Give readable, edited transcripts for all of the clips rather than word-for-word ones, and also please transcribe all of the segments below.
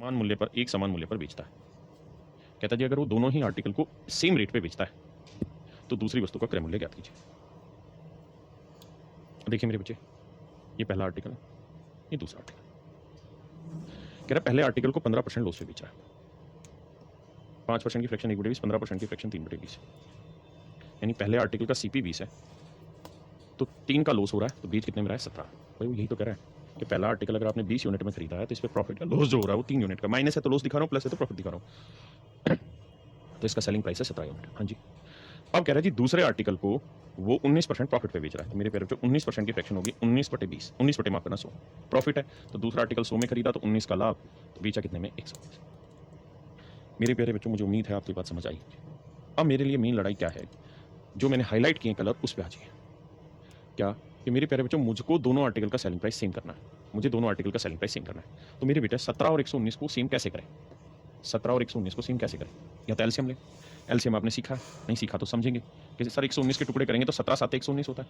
समान मूल्य पर एक समान मूल्य पर बेचता है। कहता है जी अगर वो दोनों ही आर्टिकल को सेम रेट पे बेचता है तो दूसरी वस्तु का क्रय मूल्य ज्ञात कीजिए। देखिए मेरे बच्चे, ये पहला आर्टिकल है, ये दूसरा आर्टिकल। कह रहा है पहले आर्टिकल को 15% लॉस पे बेचा है। 5% की फ्रैक्शन 1/20, 15% की फ्रैक्शन 3/20, यानी पहले आर्टिकल का सीपी 20 है तो 3 का लॉस हो रहा है, तो बीच कितने में रहा है 17। भाई वो यही तो कह रहा है कि पहला आर्टिकल अगर आपने 20 यूनिट में खरीदा है तो इस पर प्रॉफिट या लॉस जो हो रहा है वो 3 यूनिट का, माइनस है तो लॉस दिखा रहा हूँ, प्लस है तो प्रॉफिट दिखा रहा हूँ। तो इसका सेलिंग प्राइस है 17 यूनिट। हाँ जी। अब कह रहा है जी दूसरे आर्टिकल को वो 19% प्रॉफिट पे बेच रहा है, तो मेरे प्यारे बच्चों 19% की फ्रैक्शन होगी 19/20, 19 बटे माफ करना 100 प्रॉफिट है। तो दूसरा आर्टिकल 100 में खरीदा तो 19 का लाभ, तो बेचा कितने में 120। मेरे प्यारे बच्चों मुझे उम्मीद है आपको ये बात समझ आई। अब मेरे लिए मेन लड़ाई क्या है, जो मैंने हाईलाइट किए कलर उस पर आ जाइए। क्या कि मेरे प्यारे बच्चों मुझको दोनों आर्टिकल का सेलिंग प्राइस सेम करना है, मुझे दोनों आर्टिकल का सेलिंग प्राइस सेम करना है। तो मेरे बेटा 17 और 119 को सेम कैसे करें, 17 और 119 को सेम कैसे करें? या तो एलसीएम लें। एलसीएम आपने सीखा है, नहीं सीखा तो समझेंगे कि सर 119 के टुकड़े करेंगे तो 17 7 119 होता है,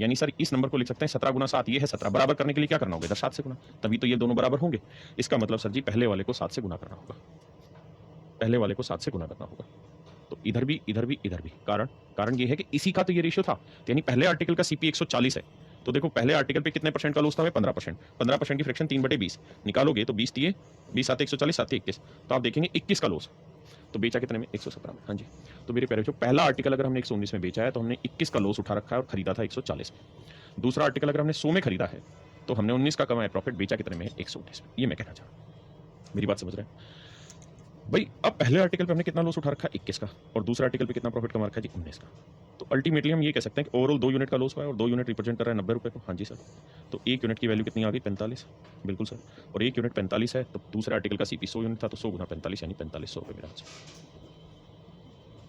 यानी सर इस नंबर को लिख सकते हैं 17 गुना 7 ये है 17, बराबर करने के लिए क्या करना होगा, इधर 7 से गुना, तभी तो ये दोनों बराबर होंगे। इसका मतलब सर जी पहले वाले को 7 से गुना करना होगा, पहले वाले को 7 से गुना करना होगा। तो इधर भी इधर भी इधर भी, कारण ये है कि इसी का तो ये रेशियो था, यानी पहले आर्टिकल का सीपी 140 है, तो देखो पहले आर्टिकल पे कितने परसेंट का लॉस था, 15%, 15% की फ्रैक्शन 3/20 निकालोगे तो 20 दिए 20 7 140 7 21, तो आप देखेंगे 21 का लॉस, तो बेचा कितने में 117 में। हाँ जी। तो मेरे प्यारे बच्चों पहला आर्टिकल अगर हमने 119 में बेचा है तो हमने 21 का लॉस उठा रखा है और खरीदा था 140 में। दूसरा आर्टिकल अगर हमने 100 में खरीदा है तो हमने 19 का कमाया प्रॉफिट, बेचा कितने में 119 में। ये मैं कहना चाह रहा हूँ, मेरी बात समझ रहे हैं भाई? अब पहले आर्टिकल पे हमने कितना लॉस उठा रखा है 21 का, और दूसरे आर्टिकल पे कितना प्रॉफिट कमा रखा है जी 19 का। तो अल्टीमेटली हम ये कह सकते हैं कि ओवरऑल 2 यूनिट का लॉस हुआ है और 2 यूनिट रिप्रेजेंट कर रहा है 90 रुपये को। हाँ जी सर। तो 1 यूनिट की वैल्यू कितनी आ गई 45, बिल्कुल सर। और 1 यूनिट 45 है तो दूसरे आर्टिकल का सीपी 100 यूनिट था तो 100 गुना 45 यानी 4500 रुपये मेरा आंसर।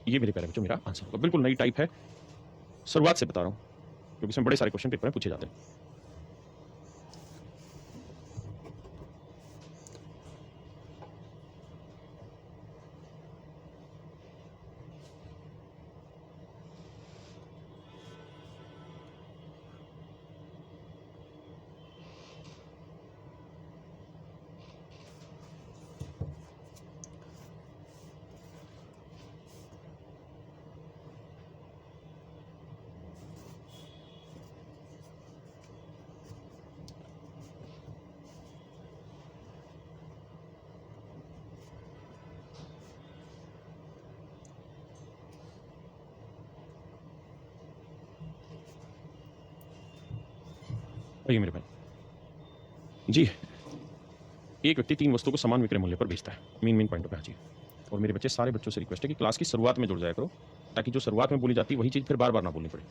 ये मेरे प्यारे बच्चों मेरा आंसर होगा। बिल्कुल नई टाइप है, शुरुआत से बता रहा हूँ क्योंकि इसमें बड़े सारे क्वेश्चन पेपर में पूछे जाते हैं। आइए मेरे भाई जी, एक व्यक्ति 3 वस्तुओं को समान विक्रय मूल्य पर बेचता है। मेन पॉइंट पे आ जाइए। और मेरे बच्चे सारे बच्चों से रिक्वेस्ट है कि क्लास की शुरुआत में जुड़ जाया करो, ताकि जो शुरुआत में बोली जाती है वही चीज़ फिर बार बार ना बोलनी पड़े।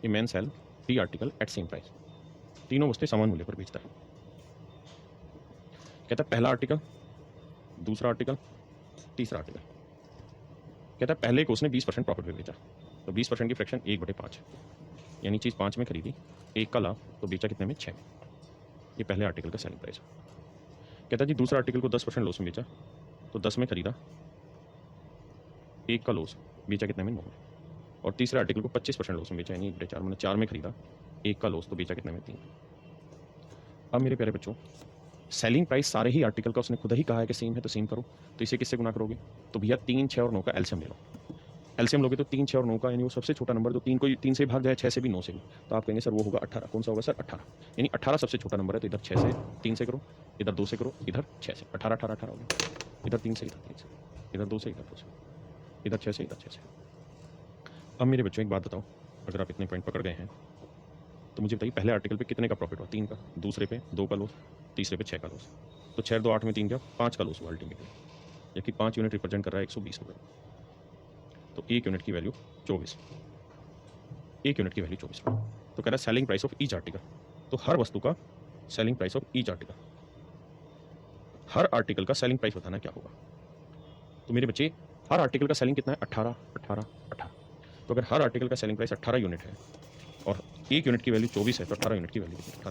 ये man sell 3 article at same price, तीनों वस्तुएं समान मूल्य पर बेचता है। कहता है पहला आर्टिकल, दूसरा आर्टिकल, तीसरा आर्टिकल। कहता है पहले को उसने 20% प्रॉफिट पे बेचा, तो 20% की फ्रैक्शन 1/5, यानी चीज़ 5 में खरीदी, 1 का लाभ, तो बेचा कितने में 6 में। ये पहले आर्टिकल का सेलिंग प्राइस है। कहता है जी दूसरा आर्टिकल को 10% लॉस में बेचा, तो 10 में खरीदा, 1 का लॉस, बेचा कितने में 9 में। और तीसरे आर्टिकल को 25% लॉस में बेचा, यानी 1/4, मैंने 4 में खरीदा, 1 का लॉस, तो बेचा कितने में 3 में। अब मेरे प्यारे बच्चों सेलिंग प्राइस सारे ही आर्टिकल का उसने खुद ही कहा है कि सेम है, तो सेम करो। तो इसे किससे गुना करोगे, तो भैया 3 6 और 9 का एलसीएम ले लो। एलसीएम लोगे तो 3 6 और 9 का, यानी वो सबसे छोटा नंबर जो 3 को 3 से भाग जाए, 6 से भी, 9 से भी, तो आप कहेंगे सर वो होगा 18। कौन सा होगा सर 18, यानी 18 सबसे छोटा नंबर है, तो इधर 6 से 3 से करो, इधर 2 से करो, इधर 6 से, 18 18 18 हो गया। इधर 3 से, इधर 3 से, इधर 2 से, इधर 2 से, इधर 6 से, इधर 6 से। अब मेरे बच्चों एक बात बताओ, अगर आप इतने पॉइंट पकड़ गए हैं तो मुझे बताइए पहले आर्टिकल पे कितने का प्रॉफिट हुआ, 3 का, दूसरे पे 2 का लॉस, तीसरे पे 6 का लॉस, तो 6 2 8 में 3 क्या 5 का लॉस हुआ अल्टीमेटली, जबकि 5 यूनिट रिप्रेजेंट कर रहा है 120 रुपये, तो 1 यूनिट की वैल्यू 24, 1 यूनिट की वैल्यू 24 रुपये। तो कह रहा है selling price of each article, तो हर वस्तु का selling price of each article, her article का सेलिंग प्राइस बताना क्या होगा। तो मेरे बच्चे हर आर्टिकल का सेलिंग कितना है 18 18 18, तो अगर हर आर्टिकल का सेलिंग प्राइस 18 यूनिट है और 1 यूनिट की वैल्यू 24 है, तो 18 यूनिट की वैल्यू कितनी,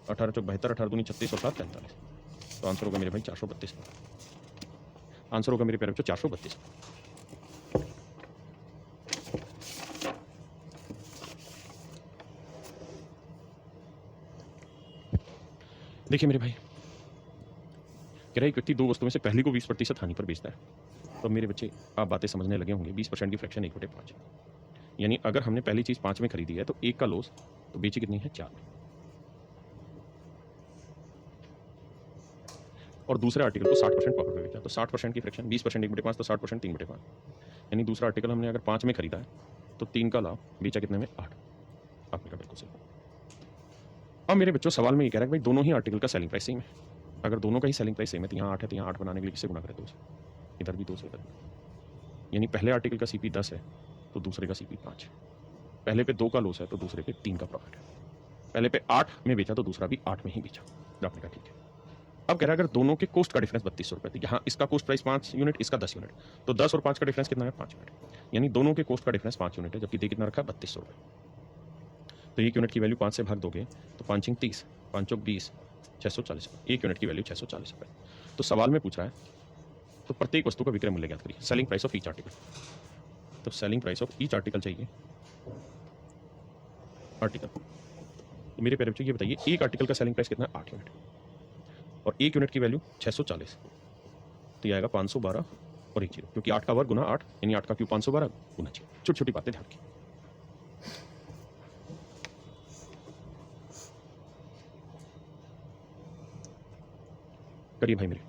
18 चौक 72, 18 दूनी 36 और 7 43, तो आंसर होगा मेरे भाई 432। आंसर होगा मेरे प्यारे बच्चों 432। देखिए मेरे भाई कह रहा है एक व्यक्ति दो वस्तुओं में से पहली को 20% हानि पर बेचता है। तो मेरे बच्चे आप बातें समझने लगे होंगे। 20% की फ्रैक्शन 1/5, यानी अगर हमने पहली चीज़ 5 में खरीदी है तो 1 का लॉस, तो बेची कितनी है 4 में। और दूसरे आर्टिकल को 60% प्रॉफिट में बेचा, तो 60% की फ्रैक्शन 20% 1/5, तो 60% 3/5, यानी दूसरा आर्टिकल हमने अगर 5 में खरीदा है तो 3 का लाभ, बेचा कितने में 8। आपने कहा बिल्कुल सही। अब मेरे बच्चों सवाल में ये कह रहा है कि भाई दोनों ही आर्टिकल का सेलिंग प्राइस सेम है। अगर दोनों का ही सेलिंग प्राइस सेम है तो यहाँ 8 है, तो यहाँ 8 बनाने के लिए किससे गुना करें? 2 से। इधर भी 2 से, इधर भी। यानी पहले आर्टिकल का CP 10 है तो दूसरे का CP 5 है। पहले पे 2 का लॉस है तो दूसरे पे 3 का प्रॉफिट है। पहले पे 8 में बेचा तो दूसरा भी 8 में ही बेचा। आपने कहा ठीक है। अब कह रहा है अगर दोनों के कॉस्ट का डिफरेंस 3200 रुपये, यहाँ इसका कॉस्ट प्राइस 5 यूनिट, इसका 10 यूनिट, तो 10 और 5 का डिफरेंस कितना है? 5 यूनिट। यानी दोनों के कॉस्ट का डिफरेंस 5 यूनिट है, जबकि दे कितना रखा है? 3200 रुपये। तो 1 यूनिट की वैल्यू 5 से भाग दोगे तो 5 × 30, 5 × 20, 640 रुपये। 1 यूनिट की वैल्यू 640 रुपये। तो सवाल में पूछ रहा है तो प्रत्येक वस्तु का विक्रय मूल्य ज्ञात करिए, selling price of each article. तो selling price of each article चाहिए, आर्टिकल। तो मेरे प्यारे बच्चों ये बताइए एक आर्टिकल का सेलिंग प्राइस कितना है? 8 यूनिट, और 1 यूनिट की वैल्यू 640, तो ये आएगा 512 और 1 0, क्योंकि 8 का वर्ग गुना 8, यानी 8 का क्यों 512 गुना 6। छोटी छोटी बातें ध्यान की। करिए भाई मेरे।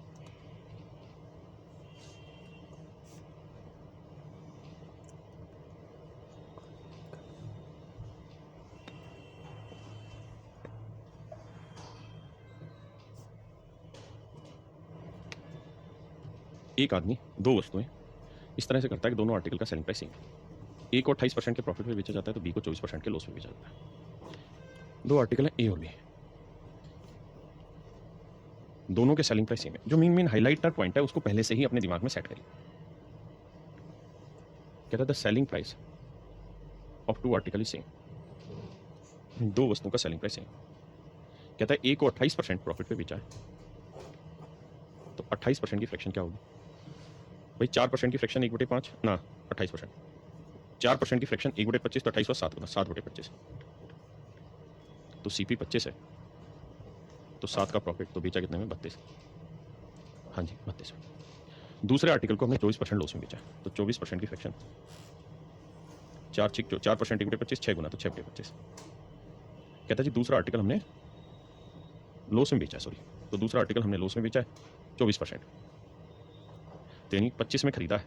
एक आदमी दो वस्तुएं इस तरह से करता है कि दोनों आर्टिकल का सेलिंग प्राइस सेम है। ए को 28% के प्रॉफिट में बेचा जाता है तो बी को 24% के लॉस में बेचा जाता है। दो आर्टिकल है ए और बी, दोनों के सेलिंग प्राइस सेम है। जो मेन हाइलाइटर पॉइंट है उसको पहले से ही अपने दिमाग में सेट करिए। कहता है the selling price of two article is same. दो वस्तुओं का सेलिंग प्राइस सेम। कहता है ए को 28% प्रॉफिट पे बेचा है, तो 28% की फ्रैक्शन क्या होगी भाई? 4% की फ्रैक्शन 1/5 ना 28%, 4% की फ्रैक्शन 1/25, तो 28 और 7 गुना 7/25, तो CP 25 है, तो 7 का प्रॉफिट, तो बेचा कितने में? 32। हाँ जी 32। दूसरे आर्टिकल को हमने 24% लॉस में बेचा, तो 24% की फ्रैक्शन 4% 1/25, 6 गुना, तो 6/25। कहता है जी दूसरा आर्टिकल हमने लॉस में बेचा है, सॉरी, तो दूसरा आर्टिकल हमने लॉस में बेचा है 24%, तो यानी 25 में खरीदा है,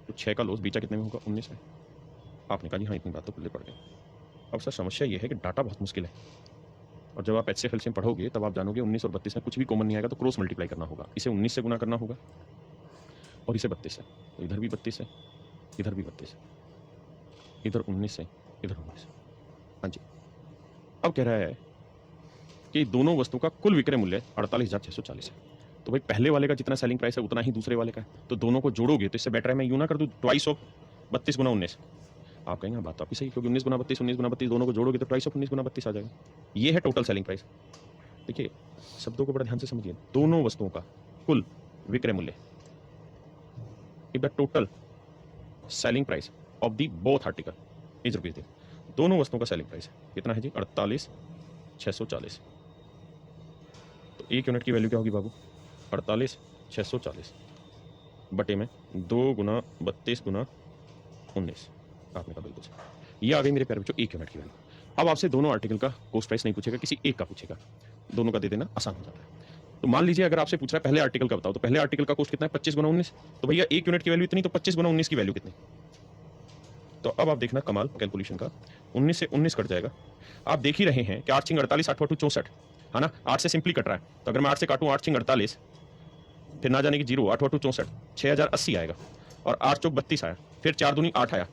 तो 6 का लॉस, बेचा कितने में होगा? 19 में। आपने कहा जी हाँ इतनी बात तो खुले पड़ गई। अब सर समस्या ये है कि डाटा बहुत मुश्किल है, और जब आप HCF LCM पढ़ोगे तब आप जानोगे 19 और 32 में कुछ भी कॉमन नहीं आएगा, तो क्रॉस मल्टीप्लाई करना होगा। इसे 19 से गुना करना होगा और इसे 32 है, तो इधर भी 32 है, इधर भी 32 है, इधर 19 है, इधर 19 है। हाँ जी। अब कह रहा है कि दोनों वस्तु का कुल विक्रय मूल्य 48,640 है। तो भाई पहले वाले का जितना सेलिंग प्राइस है उतना ही दूसरे वाले का है, तो दोनों को जोड़ोगे तो इससे बेटर है मैं यूं ना कर दूं ट्वाइस ऑफ 32 गुना 19। आप कहेंगे बात तो आपकी सही, क्योंकि 19 गुना 32, 19 गुना 32 दोनों को जोड़ोगे तो ट्वाइस ऑफ 19 गुना 32 आ जाएगा। ये है टोटल सेलिंग प्राइस। देखिए शब्दों को बड़ा ध्यान से समझिए। दोनों वस्तुओं का कुल विक्रय मूल्य, if the total selling price of the both article is rupees. दोनों वस्तुओं का सेलिंग प्राइस कितना है जी? 48,640। तो 1 यूनिट की वैल्यू क्या होगी बाबू? 48,640 बटे में 2 गुना 32 गुना 19। आपने कहा बिल्कुल सही। ये आ गई मेरे प्यारे बच्चों 1 यूनिट की वैल्यू। अब आपसे दोनों आर्टिकल का कॉस्ट प्राइस नहीं पूछेगा, किसी एक का पूछेगा, दोनों का दे देना आसान हो जाता है। तो मान लीजिए अगर आपसे पूछ रहा है पहले आर्टिकल का बताओ, तो पहले आर्टिकल का कॉस्ट कितना है? 25 गुना 19, तो भैया 1 यूनिट की वैल्यू इतनी, तो 25 गुना 19 की वैल्यू कितनी? तो अब आप देखना कमाल कैलकुलेशन का, 19 से 19 कट जाएगा। आप देख ही रहे हैं कि 8 × 48 8 × 64 है ना, 8 से सिंपली कट रहा है, तो अगर मैं 8 से काटूं 8 × 48, फिर ना जाने की 0, 8 × 8 = 64, 6080 आएगा, और 8 × 32 आया, फिर 4 दूनी 8 आया,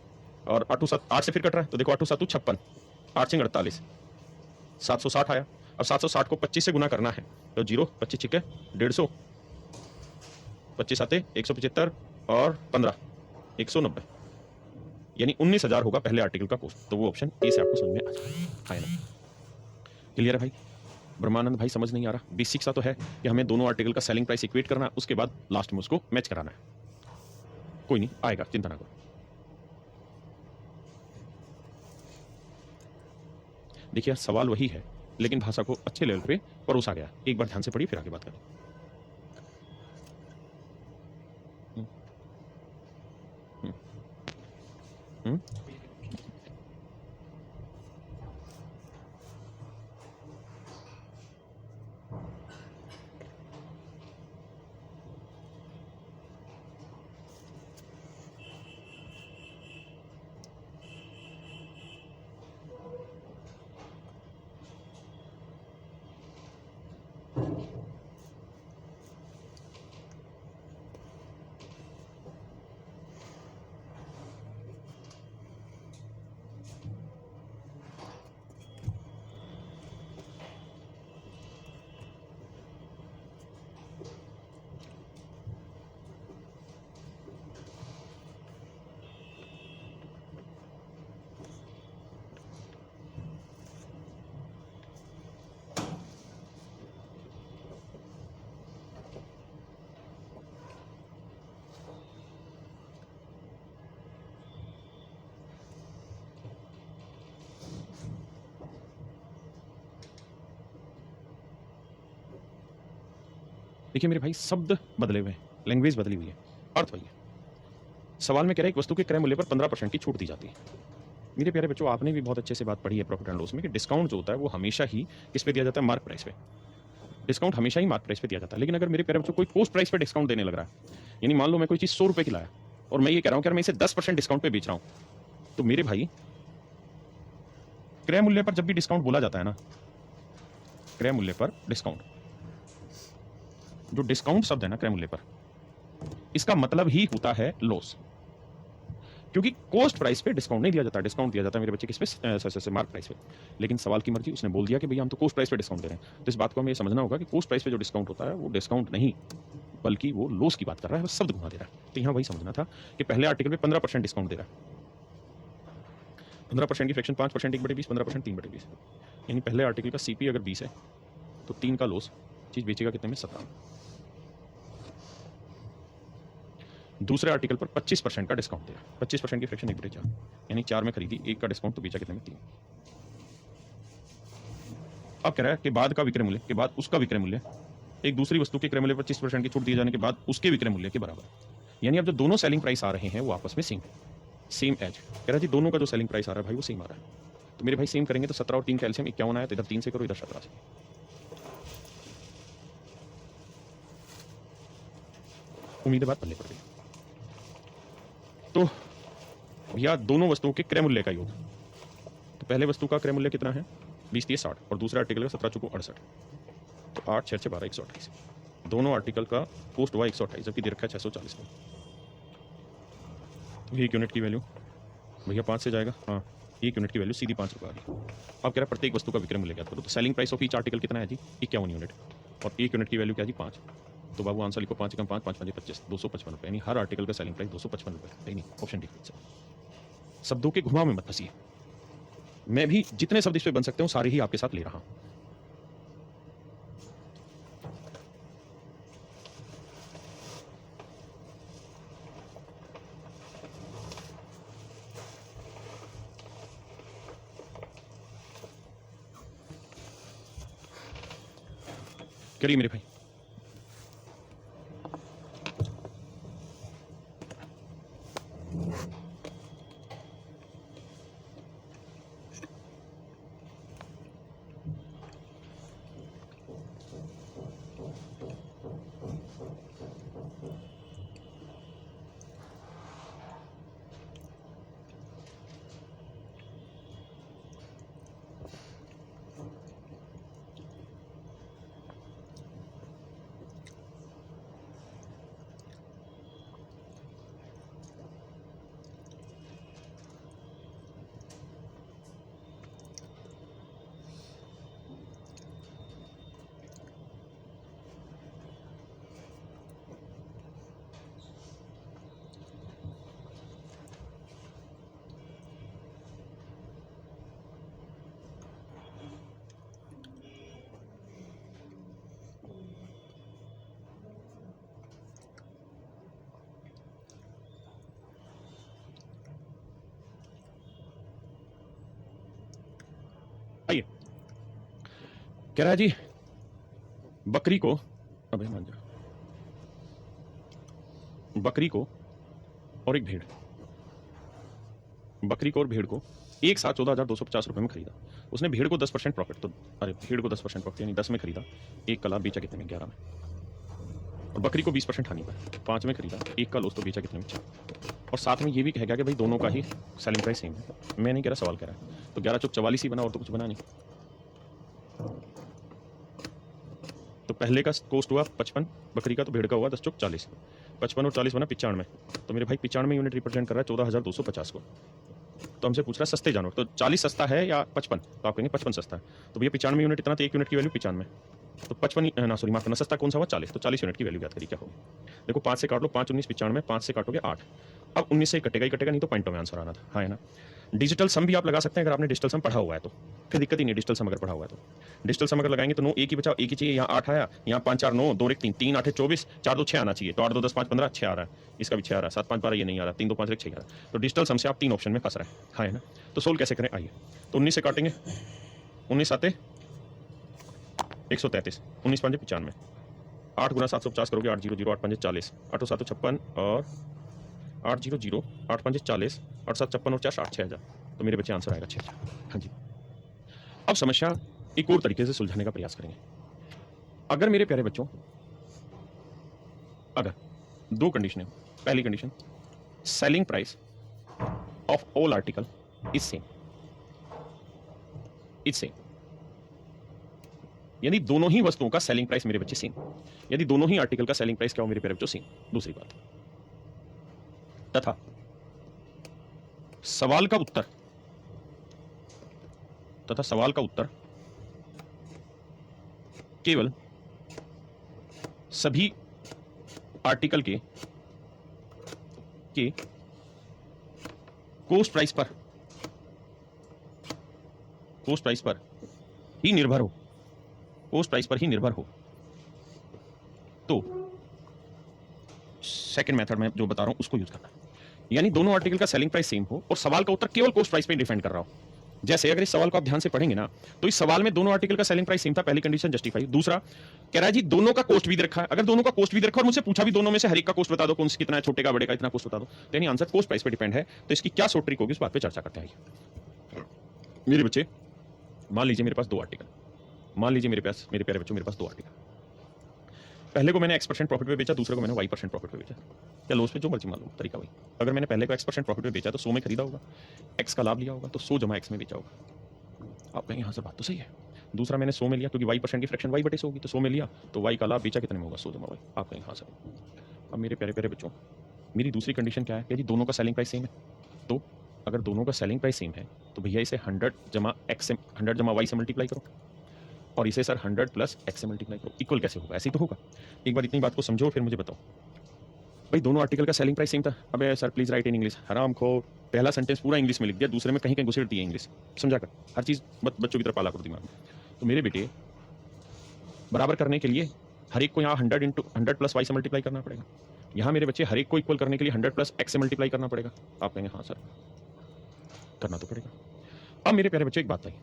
और 8 से फिर कट रहा है, तो देखो 8 × 7 = 56, 8 × 48 760 आया। अब 760 को 25 से गुना करना है, तो 0 25 छिके 150, 25 आते 175 और 15 190, यानी 19,000 होगा पहले आर्टिकल का कॉस्ट। तो वो ऑप्शन ए से आपको समझ में आ जाएगा। ना क्लियर है भाई? ब्रह्मानंद भाई समझ नहीं आ रहा? बेसिक सा तो है कि हमें दोनों आर्टिकल का सेलिंग प्राइस इक्वेट करना है, उसके बाद लास्ट में उसको मैच कराना है। कोई नहीं आएगा, चिंता ना करो। देखिए सवाल वही है, लेकिन भाषा को अच्छे लेवल पे परोसा गया। एक बार ध्यान से पढ़िए फिर आगे बात करें। हम्म? देखिए मेरे भाई, शब्द बदले हुए हैं, लैंग्वेज बदली हुई है, अर्थ वही है। सवाल में कह रहा है एक वस्तु के क्रय मूल्य पर 15% की छूट दी जाती है। मेरे प्यारे बच्चों, आपने भी बहुत अच्छे से बात पढ़ी है प्रॉफिट एंड लॉस में कि डिस्काउंट जो होता है वो हमेशा ही किस पे दिया जाता है? मार्क प्राइस पे। डिस्काउंट हमेशा ही मार्क प्राइस पे दिया जाता है। लेकिन अगर मेरे प्यारे बच्चों कोई कोस्ट प्राइस पे डिस्काउंट देने लग रहा है, यानी मान लो मैं कोई चीज़ 100 रुपये की लाया और मैं ये कह रहा हूँ कि यार मैं इसे 10% डिस्काउंट पे बेच रहा हूँ, तो मेरे भाई क्रय मूल्य पर जब भी डिस्काउंट बोला जाता है ना, क्रय मूल्य पर डिस्काउंट, जो डिस्काउंट शब्द है ना क्रय मूल्य पर, इसका मतलब ही होता है लॉस। क्योंकि कोस्ट प्राइस पे डिस्काउंट नहीं दिया जाता, डिस्काउंट दिया जाता है मेरे बच्चे किस पे? मार्क प्राइस पे। लेकिन सवाल की मर्जी, उसने बोल दिया कि भैया हम तो कोस्ट प्राइस पे डिस्काउंट दे रहे हैं, तो इस बात को हमें ये समझना होगा कि कोस्ट प्राइस पे जो डिस्काउंट होता है वो डिस्काउंट नहीं, बल्कि वो लॉस की बात कर रहा है, बस शब्द घुमा दे रहा है। तो यहाँ वही समझना था कि पहले आर्टिकल में 15% डिस्काउंट दे रहा है, 15% की फ्रैक्शन 5% 1/20, 15% 3/20, यानी पहले आर्टिकल का सीपी अगर 20 है तो 3 का लॉस, चीज़ बेचेगा कितने में? 17। दूसरे आर्टिकल पर 25% का डिस्काउंट दिया, 25% की फ्रैक्शन 1/4, यानी 4 में खरीदी, 1 का डिस्काउंट, तो बेचा कितने में? 3। अब कह रहा है कि बाद का विक्रय मूल्य के बाद उसका विक्रय मूल्य एक दूसरी वस्तु के क्रय मूल्य पर 25% की छूट दिए जाने के बाद उसके विक्रय मूल्य के बराबर। यानी अब जो दोनों सेलिंग प्राइस आ रहे हैं वो आपस में सेम एज। कह रहा है जी दोनों का जो सेलिंग प्राइस आ रहा है भाई वो सेम आ रहा है। तो मेरे भाई सेम करेंगे तो 17 और 3 कैल्शियम 51 आया, तो इधर 3 से करो, इधर 17 से। उम्मीद है बात पल्ले पड़ गई। तो भैया दोनों वस्तुओं के क्रय मूल्य का योग, तो पहले वस्तु का क्रय मूल्य कितना है? 20 30 60, और दूसरे आर्टिकल का 17 चुको 68, तो 8 6 6 12 128। दोनों आर्टिकल का कोस्ट हुआ 128, जबकि दे रखा है 640 का। तो 1 यूनिट की वैल्यू भैया 5 से जाएगा, हाँ 1 यूनिट की वैल्यू सीधी 5 रुपये आ गई। अब कह रहा है प्रत्येक वस्तु का विक्रय मूल्य ज्ञात करो, तो selling price of each article कितना है जी? 51 यूनिट, और 1 यूनिट की वैल्यू क्या जी? 5। तो बाबू आंसर लिखो, 5 कम 5 5 5 25, 255 रुपये, यानी हर आर्टिकल का सेलिंग प्राइस 255 रुपये। नहीं, ऑप्शन डी है। शब्दों के घुमाव में मत फंसिए, मैं भी जितने शब्द इस पे बन सकते हूँ सारे ही आपके साथ ले रहा हूँ। करिए मेरे भाई। आइए, कह रहा है जी बकरी को, अबे मान जा, बकरी को और एक भेड़, बकरी को और भेड़ को एक साथ 14,250 रुपये में खरीदा। उसने भेड़ को 10% प्रॉफिट, तो अरे भेड़ को 10% प्रॉफिट यानी 10 में खरीदा, एक का लाभ बेचा कितने में, 11 में। और बकरी को 20% हानि पर 5 में खरीदा, एक का लॉस तो बेचा कितने में, 4। और साथ में ये भी कह गया कि भाई दोनों का ही सेलिंग प्राइस सेम है। मैं नहीं कह रहा, सवाल कह रहा है। तो 11 चौक 44 ही बना और तो कुछ बना नहीं। तो पहले का कॉस्ट हुआ 55 बकरी का, तो भेड़ का हुआ 10 चौक 40। 55 और 40 बना 95। तो मेरे भाई 95 यूनिट रिप्रेजेंट कर रहा है 14,250 को। तो हमसे पूछ रहा है सस्ते जानवर, तो 40 सस्ता है या 55, तो आप कहेंगे 55 सस्ता है। तो भैया 95 यूनिट इतना, तो 1 यूनिट की वैल्यू 95। तो 55 ना, सॉरी माफ करना, सस्ता कौन सा हुआ 40। तो 40 यूनिट की वैल्यू याद करिए क्या होगी। देखो 5 से काट लो, 5 19 95, 5 से काटोगे 8। अब 19 से कटेगा ही कटेगा, नहीं तो पॉइंटों में आंसर आना था, हाँ है ना। डिजिटल सम भी आप लगा सकते हैं अगर आपने डिजिटल सम पढ़ा हुआ है तो, फिर दिक्कत ही नहीं। डिजिटल सम अगर पढ़ा हुआ है तो डिजिटल सम अगर लगाएंगे तो 9 एक ही बचा, एक ही चाहिए। यहाँ 8 आया, यहाँ 5 4 9, 2 1 3, 3 8 24, 4 2 6 आना चाहिए। तो 8 2 10 5 15, 6 आ रहा है। इसका भी 6 आ रहा है, 7 5 12 ये नहीं आ रहा, 3 2 5 1 6 आ रहा है। तो डिजिटल सम से आप 3 ऑप्शन में फंस रहे हैं, हाँ है ना। तो सोल्व कैसे करें, आइए। तो 19 से काटेंगे, 19 आते 133, 19 5 95, 8 गुना 750 करोगे, 8 0 0, 8 5 40, 8 7 56 और 8 0 0, 8 5 40, 8 7 56 और 4 60, 6000। तो मेरे बच्चे आंसर आएगा 6000। हाँ जी। अब समस्या एक और तरीके से सुलझाने का प्रयास करेंगे। अगर मेरे प्यारे बच्चों, अगर 2 कंडीशन है। पहली condition, selling price of all article is same, यानी दोनों ही वस्तुओं का सेलिंग प्राइस मेरे बच्चे सेम, यदि दोनों ही आर्टिकल का सेलिंग प्राइस क्या हो मेरे प्यारे बच्चों, सेम। दूसरी बात, तथा सवाल का उत्तर केवल सभी आर्टिकल के कोस्ट प्राइस पर ही निर्भर हो, तो सेकंड मेथड में जो बता रहा हूं उसको यूज करना है। यानी दोनों आर्टिकल का सेलिंग प्राइस सेम हो और सवाल का उत्तर केवल कोस्ट प्राइस पे डिपेंड कर रहा हो। जैसे अगर इस सवाल को आप ध्यान से पढ़ेंगे ना, तो इस सवाल में दोनों आर्टिकल का सेलिंग प्राइस सेम था, पहली कंडीशन जस्टिफाई। दूसरा कह रहा है जी दोनों का कॉस्ट भी दे रखा है। अगर दोनों का कॉस्ट भी दे रखा और मुझसे पूछा भी दोनों में से हर एक का कॉस्ट बता दो, कौन सी कितना है, छोटे का बड़े का इतना कॉस्ट बता दो, तो यानी आंसर कॉस्ट प्राइस पे डिपेंड है। तो इसकी क्या शॉर्ट ट्रिक होगी उस बात पे चर्चा करते हैं। मेरे बच्चे, मान लीजिए मेरे पास 2 आर्टिकल, मान लीजिए मेरे प्यारे बच्चों मेरे पास 2 आर्टिकल। पहले को मैंने x% प्रॉफिट पे बेचा, दूसरे को मैंने y% प्रॉफिट पे बेचा, या लॉस पे, जो मर्जी मान लो, तरीका वही। अगर मैंने पहले को x% प्रॉफिट पे बेचा तो 100 में खरीदा होगा, x का लाभ लिया होगा तो 100 जमा x में बेचा होगा। आप कहेंगे हाँ सर बात तो सही है। दूसरा मैंने 100 में लिया क्योंकि y% की फ्रैक्शन y बटे 100 होगी, तो 100 में लिया तो y का लाभ बेचा कितने में होगा, 100 जमा y। आप कहेंगे हाँ सर। अब मेरे प्यारे बच्चों, मेरी दूसरी कंडीशन क्या है कि दोनों का सेलिंग प्राइस सेम है। तो अगर दोनों का सेलिंग प्राइस सेम है तो भैया इसे 100 जमा y से मल्टीप्लाई करो, और इसे सर 100 प्लस x से मल्टीप्लाई करो। इक्वल कैसे होगा, ऐसे ही तो होगा। एक बार इतनी बात को समझो फिर मुझे बताओ। भाई दोनों आर्टिकल का सेलिंग प्राइस सेम था। अबे sir please right in English, हराम खो, पहला सेंटेंस पूरा इंग्लिश में लिख दिया, दूसरे में कहीं कहीं घुसेड़ दिया इंग्लिश। समझा कर हर चीज़ बच्चों की तरफ पाला करो दिमाग में। तो मेरे बेटे बराबर करने के लिए हर एक को यहाँ 100 प्लस y से मल्टीप्लाई करना पड़ेगा। यहाँ मेरे बच्चे हर एक को इक्वल करने के लिए 100 प्लस x से मल्टीप्लाई करना पड़ेगा। आप कहेंगे हाँ सर करना तो पड़ेगा। अब मेरे प्यारे बच्चे एक बात आई,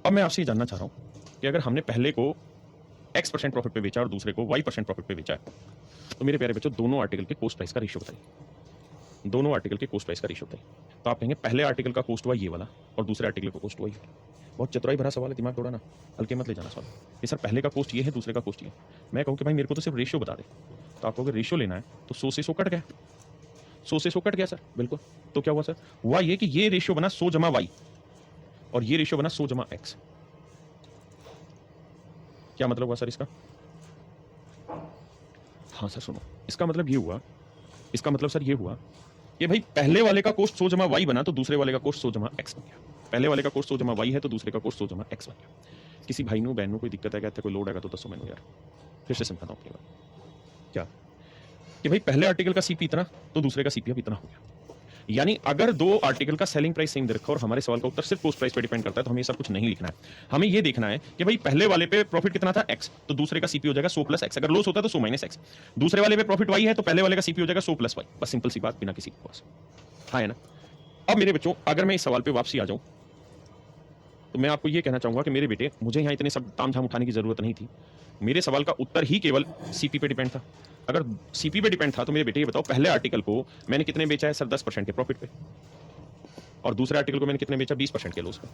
अब मैं आपसे ये जानना चाह रहा हूँ कि अगर हमने पहले को x% प्रॉफिट पे बेचा और दूसरे को y% प्रॉफिट पे बेचा है, तो मेरे प्यारे बच्चों दोनों आर्टिकल के कॉस्ट प्राइस का रेशियो बताइए। दोनों आर्टिकल के कॉस्ट प्राइस का रेशियो बताइए। तो आप कहेंगे पहले आर्टिकल का कॉस्ट हुआ ये वाला और दूसरे आर्टिकल का कॉस्ट हुआ ये। बहुत चतुराई भरा सवाल है, दिमाग तोड़ा ना, हल्के मत ले जाना सवाल कि सर पहले का कॉस्ट ये है दूसरे का कॉस्ट ये। मैं कहूँ कि भाई मेरे को तो सिर्फ रेशियो बता दे, तो आप कहोगे रेशियो लेना है तो 100 से 100 कट गया, 100 से 100 कट गया सर, बिल्कुल। तो क्या हुआ सर, हुआ ये कि ये रेशियो बना 100 जमा y और ये रेशियो बना 100 जमा x। क्या मतलब हुआ सर इसका? हाँ सर सुनो, इसका मतलब ये हुआ, इसका मतलब सर ये हुआ कि भाई पहले वाले का कोस्ट 100 जमा y बना तो दूसरे वाले का कोस्ट 100 जमा x बन गया। पहले वाले का कोस्ट 100 जमा y है तो दूसरे का कोस्ट 100 जमा x बन गया। किसी भाई नो बहन नो कोई दिक्कत है, कहते कोई लोड आएगा तो 10 मैनू यार फिर से समझाता हूँ क्या कि भाई पहले आर्टिकल का सीपी इतना तो दूसरे का सीपी अब इतना हो गया। यानी अगर दो आर्टिकल का सेलिंग प्राइस सेम दे रखा और हमारे सवाल का उत्तर सिर्फ कॉस्ट प्राइस पे डिपेंड करता है, तो हमें ये सब कुछ नहीं लिखना है। हमें ये देखना है कि भाई पहले वाले पे प्रॉफिट कितना था x, तो दूसरे का सीपी हो जाएगा 100 प्लस x। अगर लॉस होता है तो 100 माइनस x। दूसरे वाले पे प्रॉफिट y है तो पहले वाले का सीपी हो जाएगा 100 प्लस y। बस सिंपल सी बात, बिना किसी के पास। हाँ है ना। अब मेरे बच्चों अगर मैं इस सवाल पे वापसी आ जाऊं तो मैं आपको ये कहना चाहूंगा कि मेरे बेटे मुझे यहाँ इतने सब तामझाम उठाने की जरूरत नहीं थी। मेरे सवाल का उत्तर ही केवल सीपी पे डिपेंड था। अगर सीपी पे डिपेंड था तो मेरे बेटे ये बताओ पहले आर्टिकल को मैंने कितने बेचा है सर, 10% के प्रॉफिट पे। और दूसरे आर्टिकल को मैंने कितने बेचा, 20% के लॉस पे,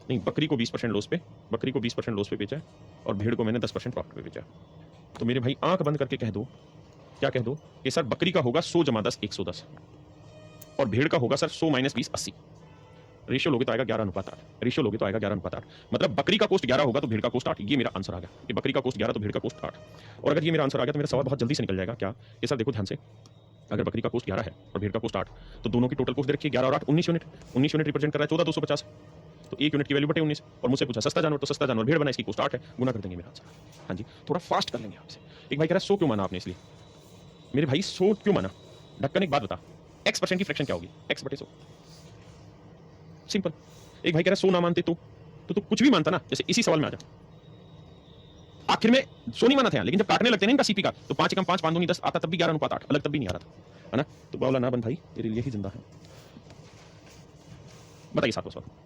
नहीं बकरी को 20% लॉस पे, बकरी को 20% लॉस पे बेचा है और भेड़ को मैंने 10% प्रॉफिट पे बेचा। तो मेरे भाई आंख बंद करके कह दो, क्या कह दो कि सर बकरी का होगा 100 जमा 10 110 और भेड़ का होगा सर 100 माइनस 20 80। रेशियो लोगे तो आएगा 11:8, रेशियो लोगे तो आएगा 11:8। मतलब बकरी का कॉस्ट 11 होगा तो भेड़ का कॉस्ट 8। ये मेरा आंसर आ गया कि बकरी का कॉस्ट 11 तो भेड़ का कॉस्ट 8। और अगर ये मेरा आंसर आ गया तो मेरा सवाल बहुत जल्दी से निकल जाएगा, क्या कि सर देखो ध्यान से, अगर बकरी का कॉस्ट 11 है और भेड़ का कॉस्ट 8 तो दोनों की टोटल कॉस्ट दे रखी है 11 और 8 19 यूनिट। 19 यूनिट रिप्रेजेंट कर रहा है 14250, तो एक यूनिट की वैल्यू बटे 19। और मुझसे पूछा सस्ता जानवर, तो सस्ता जानवर भेड़ बना, इसकी कॉस्ट 8 है, गुना कर देंगे मेरा आंसर। हाँ जी, थोड़ा फास्ट कर लेंगे आपसे। एक भाई कह रहा है 100 क्यों माना आपने, इसलिए मेरे भाई 100 क्यों माना, ढक्कन एक बात बता, x% की फ्रैक्शन क्या होगी, x बटे 100, सिंपल। एक भाई कह रहा है 100 ना मानते तो तू कुछ भी मानता ना, जैसे इसी सवाल में आ जा, आखिर में 100 नहीं माना था, लेकिन जब काटने लगते हैं ना इनका सीपी का, तो 5 एकम 5 5 दूनी 10 आता, तब भी 11:8, अलग तब भी नहीं आ रहा था, है ना। तो बावला ना बन भाई, तेरे लिए ही जिंदा है। बताइए सातवां सवाल।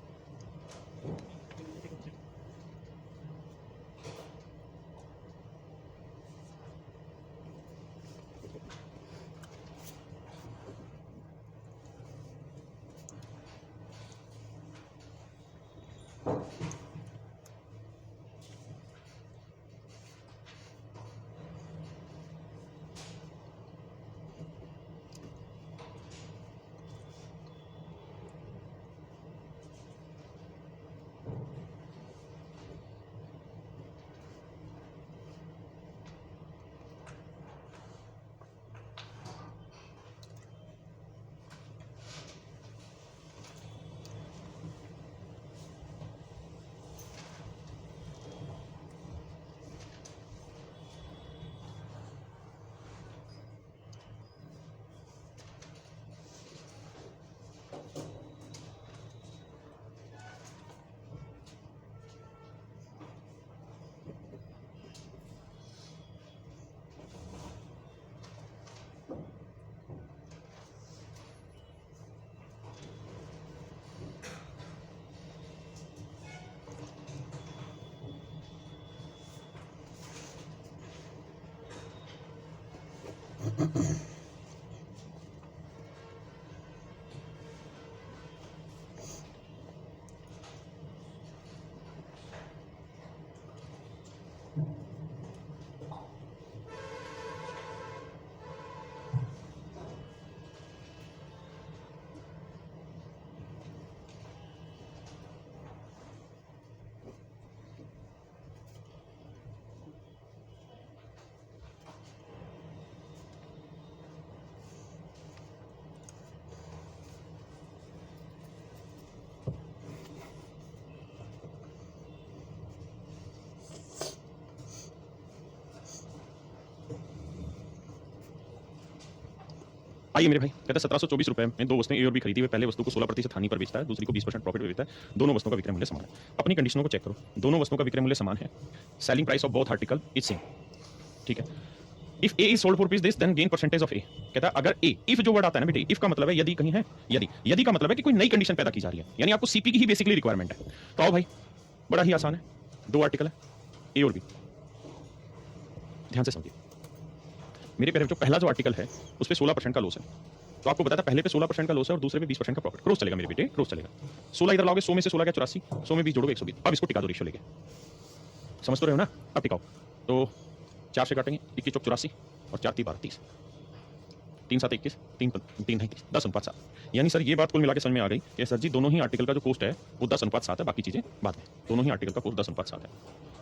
आइए मेरे भाई, कहते हैं 1724 रुपए में दो वस्तुएं ए और बी खरीदी हुई, पहले वस्तु को 16% हानि पर बेचता है, दूसरी को 20% प्रॉफिट पर बेचता है, दोनों वस्तुओं का विक्रय मूल्य समान है। अपनी कंडीशनों को चेक करो, दोनों वस्तुओं का विक्रय मूल्य समान है, selling price of both article is same, ठीक है। If A is sold for rupees this then gain percentage of A. कहता है अगर ए, इफ जो वर्ड आता है ना बेटे, इफ का मतलब है यदि कहीं है, यदि का मतलब है कि कोई नई कंडीशन पैदा की जा रही है, यानी आपको सीपी की ही बेसिकली रिक्वायरमेंट है। तो आओ भाई, बड़ा ही आसान है, दो आर्टिकल है ए और बी, ध्यान से समझिए। मेरे प्यारे, जो पहला जो आर्टिकल है उस पर 16% का लॉस है, तो आपको बताया था पहले पे 16% का लॉस है और दूसरे पे 20% का प्रॉफिट। क्रॉस चलेगा मेरे बेटे, क्रॉस चलेगा। 16 इधर लाओगे, 100 में से 16 क्या 84, 100 में 20 जोड़ोगे 120। अब इसको टिका दो रेशियो लेके, समझ तो रहे हो ना। अब टिकाओ, तो 4 से काटेंगे, 21 चौक 84 और 4 3 12 30, 3 7 21, 3 3 30, 10:7। यानी सर ये बात कुल मिला के समझ में आ गई कि सर जी दोनों ही आर्टिकल का जो कॉस्ट है वो 10:7 है, बाकी चीजें बाद में। दोनों ही आर्टिकल का कॉस्ट 10:7 है,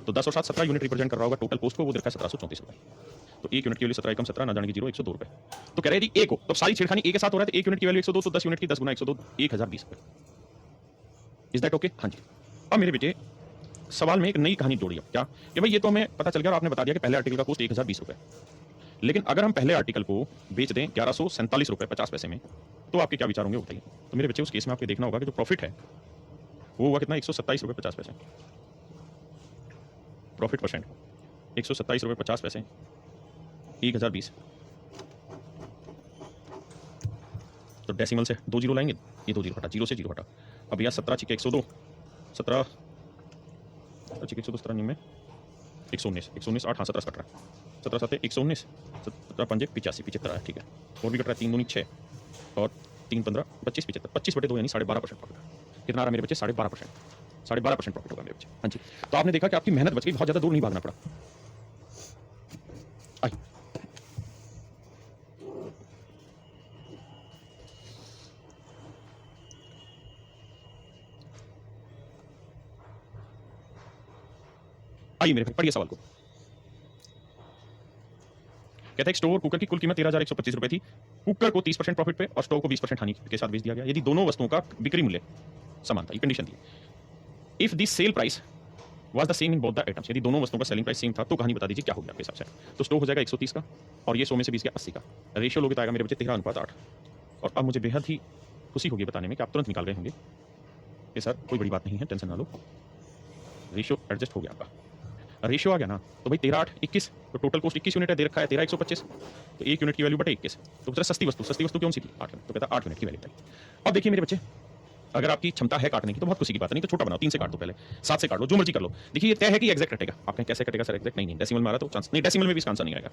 तो 10 और 7 17 यूनिट रिप्रेजेंट कर रहा होगा टोटल कॉस्ट को, वो देखा है 1734 रुपए। तो एक यूनिट की वैल्यू 17 एकम 17 ना जाने की 0 102 रुपए। तो कह रहे हैं ए को, तो सारी छेड़खानी ए के साथ हो रहा है, तो एक यूनिट की वैल्यू 102, तो 10 यूनिट की 10 गुना 102 1020 रुपए। Is that okay? हाँ जी। अब मेरे बेटे सवाल में एक नई कहानी जोड़ी, अब क्या कि भाई ये तो हमें पता चल गया और आपने बता दिया कि पहले आर्टिकल का कॉस्ट 1020 रुपए, लेकिन अगर हम पहले आर्टिकल को बेच दें 1147 रुपए 50 पैसे में, तो आपके क्या विचार होंगे बताइए। तो मेरे बच्चे उस केस में आपको देखना होगा कि जो प्रॉफिट है वो हुआ कितना, 127 रुपए 50 पैसे, प्रॉफिट परसेंट 127 रुपए 50 पैसे 1020। तो डेसिमल से 2 जीरो लाएंगे, ये 2 जीरो हटा, 0 से 0 हटा। अब यहाँ 17 छिके 102, 17 छिके 102, 17 में 119, 119 8 हाँ 17 कट रहा है, 17 7 119, 17 5 85 75 है, ठीक है। और भी कट रहा है, 3 दूनी 6 और 3 15 25 75 25/2 यानी 12.5% प्रॉफिट। कितना आ रहा है मेरे बच्चे? 12.5%। 12.5% प्रॉफिट होगा मेरे बच्चे। हाँ जी, तो आपने देखा कि आपकी मेहनत बच गई, बहुत ज़्यादा दूर नहीं भागना पड़ा। आइए, आइए मेरे भाई, पढ़िए सवाल को। कहता है स्टोव कुकर की कुल कीमत 13,125 रुपए थी। कुकर को 30% प्रॉफिट पे और स्टोव को 20% हानि के साथ बेच दिया गया। यदि दोनों वस्तुओं का बिक्री मूल्य समान था, ये कंडीशन थी। If the sale price was the same in both the items, यदि दोनों वस्तुओं का सेलिंग प्राइस सेम था तो कहानी बता दीजिए क्या हो गया आपके हिसाब से। तो स्टोव हो जाएगा 130 का और ये 100 में से 20 का 80 का। रेशियो लोगे तो आएगा मेरे बच्चे 13:8। और अब मुझे बेहद ही खुशी होगी बताने में कि आप तुरंत निकाल गए होंगे कि सर कोई बड़ी बात नहीं है, टेंशन ना लो, रेशियो एडजस्ट हो गया आपका। रेशियो आ गया ना, तो भाई 13 8 21, तो टोटल कॉस्ट 21 यूनिट है, दे रखा है 13,125, तो 1 यूनिट की वैल्यू बटे 21, तो बेटा सस्ती वस्तु कौन सी थी? 8 यूनिट, तो कहता 8 यूनिट की वैल्यू बताइए। अब देखिए मेरे बच्चे, अगर आपकी क्षमता है काटने की तो बहुत खुशी की बात है, नहीं तो छोटा बनाओ, 3 से काट दो, पहले 7 से काट लो, जो मर्जी कर लो। देखिए ये तय है कि एग्जैक्ट कटेगा। आप कहें कैसे कटेगा सर एग्जैक्ट? नहीं डेसिमल में आ रहा तो चांस नहीं, डेसिमल में भी इसका आंसर नहीं आएगा।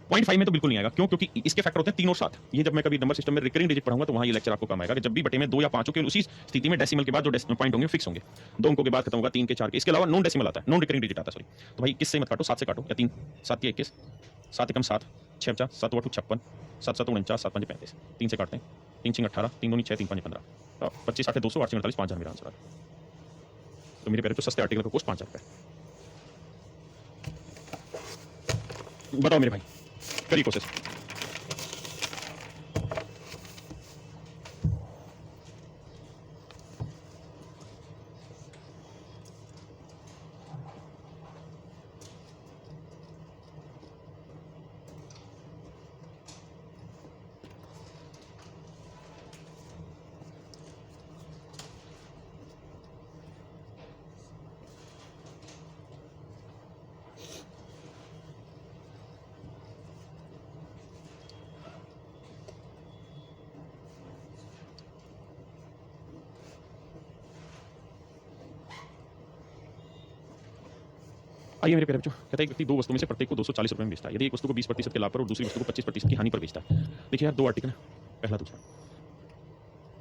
0.5 में तो बिल्कुल नहीं आएगा। क्यों? क्योंकि इसके फैक्टर होते हैं 3 और 7। ये जब मैं कभी नंबर सिस्टम में रिकरिंग डिजिट पढ़ाऊंगा तो वहां ये लेक्चर आपको काम आएगा कि जब भी बटे में 2 या 5 हो के उसी स्थिति में डेसिमल के बाद जो पॉइंट होंगे फिक्स होंगे। 2 अंकों के बाद खत्म होगा, 3 के 4 के, इसके अलावा नॉन डेसिमल आता है, नॉन रिकरिंग डिजिट आता है, सॉरी। तो भाई 21 से मत काटो, 7 से काटो, या 3 7 के 21, 7 एकम 7, 6 50, 7 8 56, 7 7 49, 7 5 35, 3 से काटते हैं, 3 6 18, 3 2 6, 3 5 15, 25 8 200, 8 48, 5000 मेरा आंसर आ गया। तो मेरे प्यारे तो सस्ते आर्टिकल का कॉस्ट 5000 रुपये। बताओ मेरे भाई, करिए कोशिश। आइए मेरे प्यारे बच्चों, कहता है एक व्यक्ति दो वस्तुओं में से प्रत्येक को 240 रुपये में बेचता है। यदि एक वस्तु को 20% के लाभ पर और दूसरी वस्तु को 25% की हानि पर बेचता है। देखिए यार, 2 आर्टिकल है, पहला दूसरा।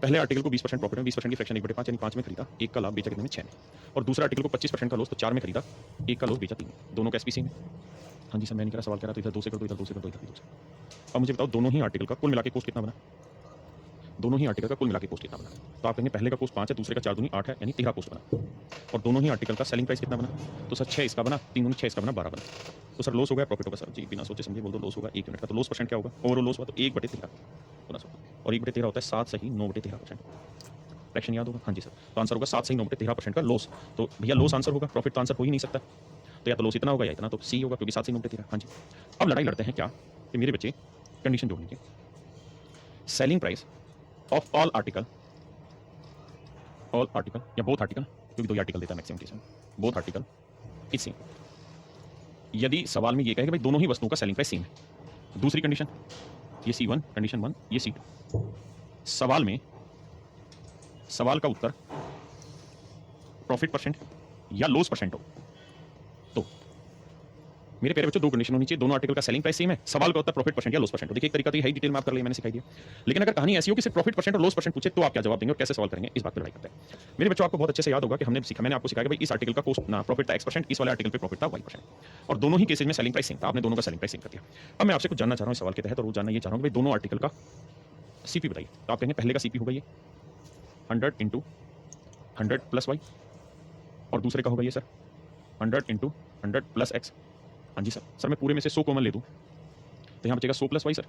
पहले आर्टिकल को 20% प्रॉफिट में 20% की फ्रैक्शन 1/5 यानी 5 में खरीदा, एक का लाभ बेचा कितने में? 6 में। और दूसरा आर्टिकल को 25% का लॉस, तो 4 में खरीदा, एक का लॉस बेचा 3 में। दोनों का एसपीसी में। हाँ जी सर, मैं नहीं कह रहा, सवाल कह रहा, तो इधर 2 से कर दो, इधर 2 से कर दो, इधर 2 से। अब मुझे बताओ दोनों ही आर्टिकल का कुल मिला के कॉस्ट कितना बना? दोनों ही आर्टिकल का कुल मिला के कॉस्ट कितना बना? तो आप कहेंगे पहले का कॉस्ट 5 है, दूसरे का 4 दूनी 8 है, यानी 13 कॉस्ट बना। और दोनों ही आर्टिकल का सेलिंग प्राइस कितना बना? तो सर 6 इसका बना, 3 दूनी 6 इसका बना, 12 बना। तो सर लॉस हो गया, प्रॉफिट होगा सर? जी बिना सोचे समझे बोल दो, लॉस होगा 1 यूनिट का। तो लॉस परसेंट क्या होगा? ओवरऑल लॉस हुआ तो 1/13 बोला सर। और 1/13 होता है 7 सही 9/13%। फ्रैक्शन याद होगा? हाँ जी सर। तो आंसर होगा 7 सही 9/13% का लॉस। तो भैया लॉस आंसर होगा, प्रॉफिट तो आंसर हो ही नहीं सकता। तो या तो लॉस इतना होगा या इतना, तो सी होगा, क्योंकि 7 सही 9/13। हाँ जी। अब लड़ाई लड़ते हैं क्या कि मेरे बच्चे कंडीशन जोड़ने की, selling price of all article या बोथ आर्टिकल, क्योंकि 2 आर्टिकल देता है मैक्सिमम केस में, बोथ आर्टिकल इज सेम। यदि सवाल में ये कहे कि भाई दोनों ही वस्तुओं का सेलिंग प्राइस सेम है। दूसरी कंडीशन, ये C1 कंडीशन 1, ये C2। सवाल का उत्तर प्रॉफिट परसेंट या लॉस परसेंट हो तो मेरे प्यारे बच्चों 2 कंडीशन होनी चाहिए, दोनों आर्टिकल का सेलिंग प्राइस सेम है, सवाल का उत्तर प्रॉफिट परसेंट या लॉस परसेंट हो। देखिए एक तरीका तो ये है, डिटेल में आप कर लिए, मैंने सिखाई दिया। लेकिन अगर कहानी ऐसी हो कि सिर्फ प्रॉफिट परसेंट और लॉस परसेंट पूछे तो आप क्या जवाब देंगे और कैसे सवाल करेंगे, इस बात पर लड़ाई करते हैं। मेरे बच्चों आपको बहुत अच्छे से याद होगा कि मैंने आपको सिखाया कि भाई इस आर्टिकल का कॉस्ट ना प्रॉफिट था X%, इस वाले आर्टिकल पे प्रॉफिट था Y%, और दोनों ही केसेज में सेलिंग प्राइस सेम था, आपने दोनों का सेलिंग प्राइस सेम कर दिया। अब मैं आपसे कुछ जानना चाह रहा हूं इस सवाल के तहत, और वो जानना ये चाह रहा हूं कि भाई दोनों आर्टिकल का सीपी बताइए। तो आप कहेंगे पहले का सीपी होगा ये 100 × 100 + Y, और दूसरे का होगा ये सर 100 × 100 + X। हाँ जी सर मैं पूरे में से 100 कॉमन ले दूं तो यहाँ बचेगा 100 + Y सर,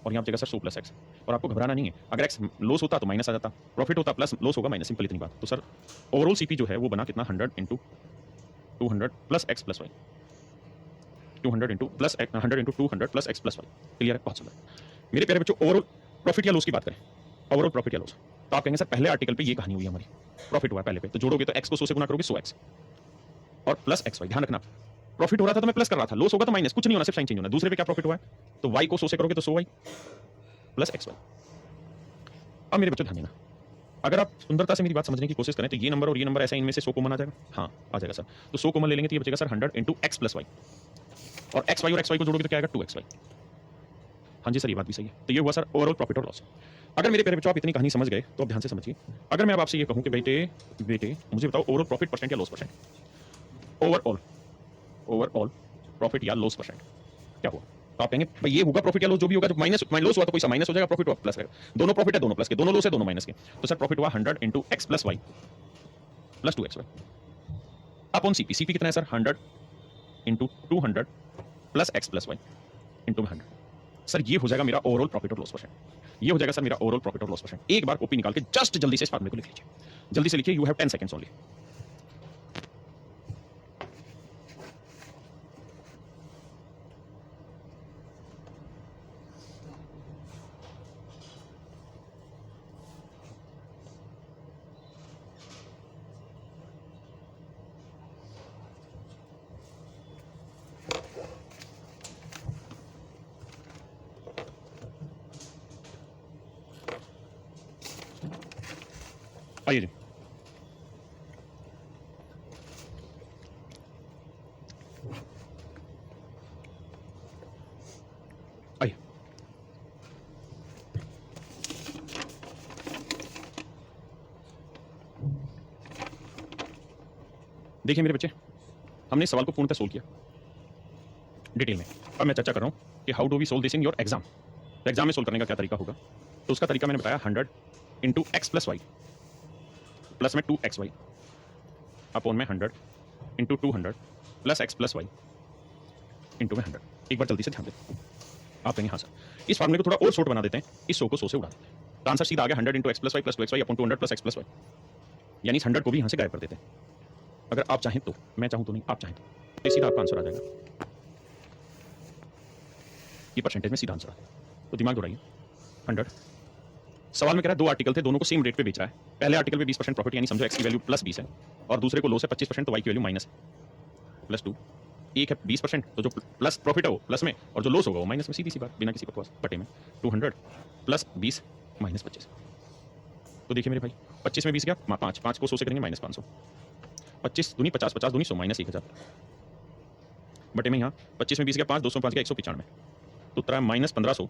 और यहाँ बचेगा सर 100 + X। और आपको घबराना नहीं है, अगर X लॉस होता तो माइनस आ जाता, प्रॉफिट होता प्लस लॉस होगा माइनस, सिंपल इतनी बात। तो सर ओवरऑल सीपी जो है वो बना कितना? 100 × 200 + X + Y, 200 × 200 + X + Y। Clear है? बहुत सुंदर। मेरे प्यारे बच्चों ओवरऑल प्रॉफिट या लॉस की बात करें, ओवरऑल प्रॉफिट या लॉस, तो आप कहेंगे सर पहले आर्टिकल पे ये कहानी हुई हमारी, प्रॉफिट हुआ पहले पे, तो जोड़ोगे तो X को 100 से गुना करोगे 100X और प्लस XY। ध्यान रखना, प्रॉफिट हो रहा था तो मैं प्लस कर रहा था, लॉस होगा तो माइनस, कुछ नहीं होना, सिर्फ साइन चेंज होना। दूसरे पे क्या प्रॉफिट हुआ है? तो Y को 100 से करोगे तो 100Y + XY। अब मेरे बच्चों ध्यान देना, अगर आप सुंदरता से मेरी बात समझने की कोशिश करें तो ये नंबर और ये नंबर ऐसा इनमें से 100 कॉमन आ जाएगा। हाँ आ जाएगा सर, तो 100 कॉमन ले लेंगे तो ये बचेगा सर 100 × X + Y, और XY और XY को जोड़ोगे तो क्या आएगा? 2XY। हाँ जी सर, ये बात भी सही है। तो ये हुआ सर ओवरऑल प्रॉफिट और लॉस। अगर मेरे प्यारे बच्चों आप इतनी कहानी समझ गए तो आप ध्यान से समझिए। अगर मैं अब आपसे ये कहूँ कि बेटे बेटे मुझे बताओ ओवरऑल प्रॉफिट परसेंट या loss percent, overall overall profit या लॉस परसेंट क्या हुआ? तो आप कहेंगे भाई ये होगा प्रॉफिट या लॉस, जो भी होगा, जब माइनस लॉस हुआ तो कोई सा माइनस हो जाएगा, प्रॉफिट हुआ प्लस रहेगा। दोनों प्रॉफिट है दोनों प्लस के, दोनों लॉस है दोनों माइनस के। तो सर प्रॉफिट हुआ 100 into x plus y plus 2xy upon CP. CP कितना है sir? 100 into 200 plus x plus y into 100। Sir ये हो जाएगा मेरा ओवरऑल प्रॉफिट और लॉस परसेंट। ये हो जाएगा सर मेरा ओवरऑल प्रॉफिट और लॉस परसेंट। एक बार कॉपी निकाल के जस्ट जल्दी से इस फार्मूले को लिख लीजिए, जल्दी से लिखिए। You have 10 seconds only. आइए जी, आइए। देखिए मेरे बच्चे, हमने इस सवाल को पूर्णतः सोल्व किया डिटेल में। अब मैं चर्चा कर रहा हूं कि how do we solve this in your exam. तो एग्जाम में सोल्व करने का क्या तरीका होगा? तो उसका तरीका मैंने बताया 100 into x plus y plus में 2xy अपॉन में 100 into 200 plus x plus y into में 100। एक बार जल्दी से ध्यान दें। आप कहेंगे हाँ सर इस फार्मूले को थोड़ा और शॉर्ट बना देते हैं, इस 100 को 100 से उड़ा देते हैं, तो आंसर सीधा आ गया 100 into x plus y plus 2xy upon 200 plus x plus y. यानी 100 को भी यहाँ से गायब कर देते हैं। अगर आप चाहें तो, मैं चाहूँ तो नहीं, आप चाहें तो ये सीधा आपका आंसर आ जाएगा। ये परसेंटेज में सीधा आंसर आ जाएगा। तो दिमाग दौड़ाइए। 100 सवाल में कह रहा है दो आर्टिकल थे, दोनों को सेम रेट पे बेच रहा है। पहले आर्टिकल पे 20% प्रॉफिट, यानी समझो एक्स की वैल्यू प्लस 20 है, और दूसरे को लॉस है 25%, तो वाई की वैल्यू माइनस है प्लस 2। एक है 20%, तो जो प्लस प्रॉफिट है वो प्लस में, और जो लॉस होगा वो माइनस में। सीधी सी बात, बिना किसी बकवास। बटे में 200 प्लस 20 माइनस 25। तो देखिए मेरे भाई 25 में 20 गया 5, 5 को 100 से करेंगे माइनस 500, 25 दूनी 50, 50 दूनी 100 माइनस 1000। बटे में यहाँ 25 में 20 गया 5, 205 गया 195, तो उत्तर है माइनस 1500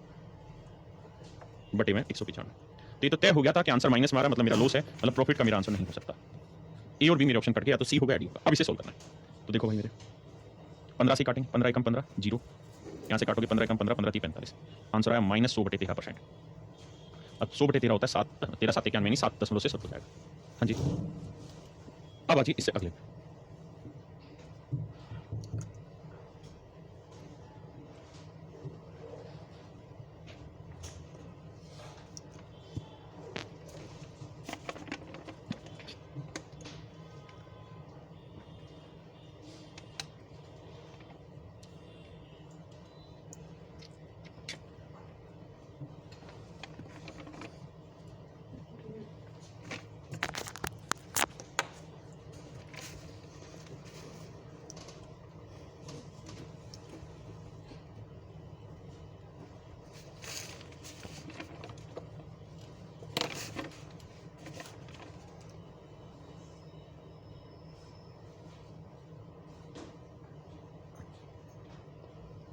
बटे में 195। तो ये तो तय हो गया था कि आंसर माइनस में आ रहा है, मतलब मेरा लॉस है, मतलब प्रॉफिट का मेरा आंसर नहीं हो सकता। ए और बी मेरे ऑप्शन कट गया, या तो सी होगा या डी होगा। अब इसे सोल्व करना है। तो देखो भाई मेरे 15 से काटेंगे, 15 एकम 15 जीरो, यहाँ से काटोगे 15 एकम 15, 15 3 45, आंसर आया माइनस 100 बटे 13%। अब 100 बटे 13 होता है 7, 13 7 91, 7 से 7 हो जाएगा। हाँ जी, अब आजिए इससे अगले।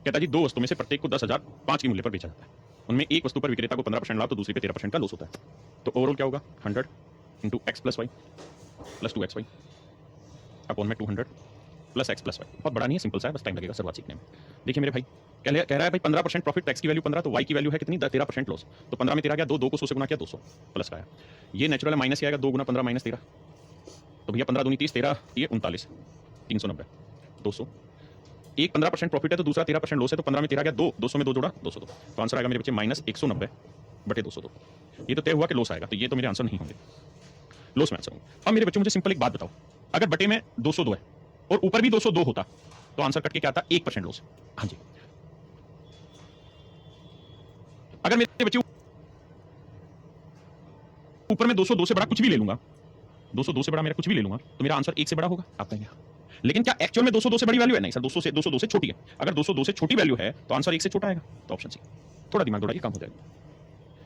कहता जी दो वस्तु में से प्रत्येक को 10,005 के मूल्य पर बेचा जाता है। उनमें एक वस्तु पर विक्रेता को 15% लाभ, तो दूसरी पे 13% का लॉस होता है। तो ओवरऑल क्या होगा? 100 into x plus y plus 2xy upon में 200 प्लस एक्स प्लस वाई। बहुत बड़ा नहीं है, सिंपल सा है, बस टाइम लगेगा शुरुआत सीखने में। देखिए मेरे भाई कह रहा है भाई 15% प्रॉफिट, एक्स की वैल्यू 15, तो वाई की वैल्यू है कितनी? 13% लॉस। तो 15 में 13 गया, 2 को 100 से गुना किया 200 प्लस का आया। ये नेचुरल है, माइनस आएगा 2 गुना 15 माइनस 13, तो भैया 15 दूनी 30, 13 ये 39, 390 200। एक 15% प्रॉफिट है तो दूसरा 13% लॉस है, तो 15 में 13 गया 2, 200 में 2 जोड़ा 202, तो आंसर आएगा मेरे बच्चे माइनस 190 बटे 202। ये तो तय हुआ कि लॉस आएगा, तो ये तो मेरे आंसर नहीं होंगे, लॉस में आंसर होंगे। अब मेरे बच्चों मुझे सिंपल एक बात बताओ, अगर बटे में 202 है और ऊपर भी 202 होता तो आंसर कट के क्या आता? 1% लॉस। हाँ जी, अगर मेरे बच्चे ऊपर में 202 से बड़ा कुछ भी ले लूंगा, 202 से बड़ा मेरा कुछ भी ले लूंगा, तो मेरा आंसर 1 से बड़ा होगा। आप कहेंगे लेकिन क्या एक्चुअल में 202 से बड़ी वैल्यू है? नहीं सर, 202 से छोटी है। अगर 202 से छोटी वैल्यू है तो आंसर 1 से छोटा आएगा। तो ऑप्शन सी। थोड़ा दिमाग दौड़ाइए, काम हो जाएगा।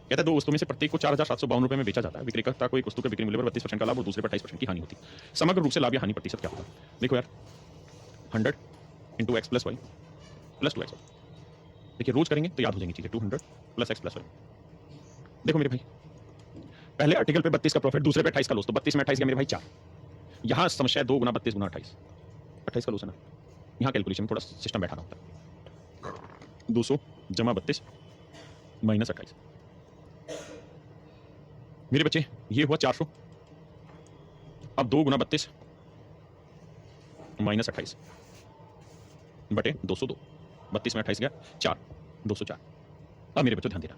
कहता है दो वस्तुओं में से प्रत्येक को 4,752 रुपए में बेचा जाता है। विक्रेता को एक वस्तु के बिक्री मूल्य पर 32% का लाभ और दूसरे पर 28% की हानि होती है। समग्र रूप से लाभ या हानि प्रतिशत क्या होगा? देखो यार 100 into x plus y plus 2xy देखिए रोज करेंगे तो याद हो जाएंगी चीजें। 200 प्लस एक्स प्लस वाई। देखो मेरे भाई, पहले आर्टिकल पे 32 का प्रॉफिट, दूसरे पे 28 का लॉस, तो 32 में 28 गया मेरे भाई 4। यहाँ समस्या है 2 गुना 32 गुना 28, 28 का लॉस है ना। यहाँ कैलकुलेशन में थोड़ा सिस्टम बैठा होता है। 200 जमा 32 माइनस 28 मेरे बच्चे, ये हुआ 400। अब 2 गुना 32 माइनस 28 बटे 202। 32 में 28 गया 4, 204। अब मेरे बच्चों ध्यान देना,